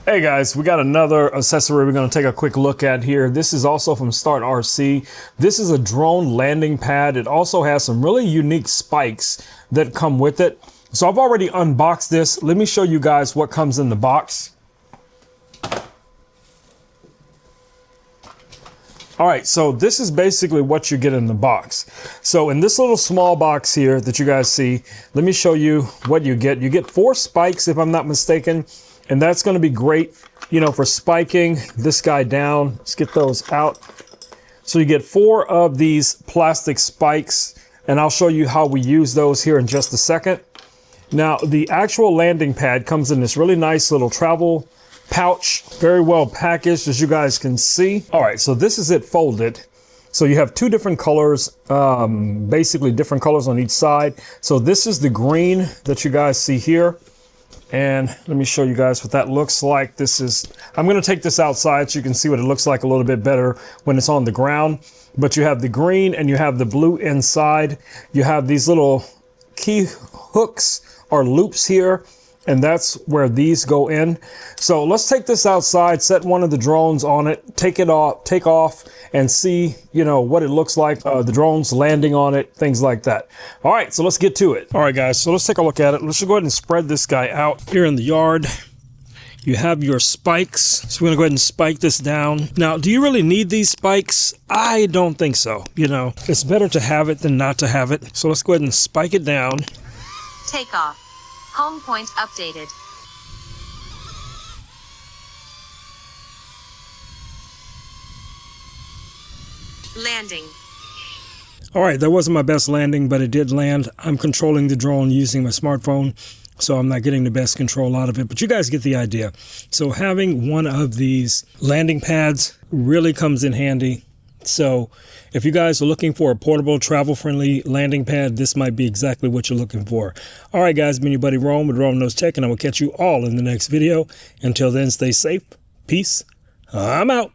Hey guys, we got another accessory we're going to take a quick look at here. This is also from STARTRC. This is a drone landing pad. It also has some really unique spikes that come with it. So I've already unboxed this. Let me show you guys what comes in the box. All right, so this is basically what you get in the box. So in this little small box here that you guys see, let me show you what you get. You get 4 spikes, if I'm not mistaken, and that's going to be great, you know, for spiking this guy down. Let's get those out. So you get 4 of these plastic spikes, and I'll show you how we use those here in just a second. Now, the actual landing pad comes in this really nice little travel pouch, very well packaged, as you guys can see. All right, so this is it folded. So you have 2 different colors, basically different colors on each side. So this is the green that you guys see here. And let me show you guys what that looks like. I'm going to take this outside so you can see what it looks like a little bit better when it's on the ground. But you have the green and you have the blue inside. You have these little key hooks or loops here, and that's where these go in. So let's take this outside, set one of the drones on it, take off and see, you know, what it looks like, the drones landing on it, things like that. All right, so let's get to it. All right, guys, so let's take a look at it. Let's just go ahead and spread this guy out here in the yard. You have your spikes. So we're gonna go ahead and spike this down. Now, do you really need these spikes? I don't think so. You know, it's better to have it than not to have it. So let's go ahead and spike it down. Take off. Home point updated. Landing. All right, that wasn't my best landing, but it did land. I'm controlling the drone using my smartphone, so I'm not getting the best control out of it, but you guys get the idea. So having one of these landing pads really comes in handy. So if you guys are looking for a portable, travel-friendly landing pad, this might be exactly what you're looking for. All right, guys, been your buddy Rome with Rome Knows Tech, and I will catch you all in the next video. Until then, stay safe. Peace. I'm out.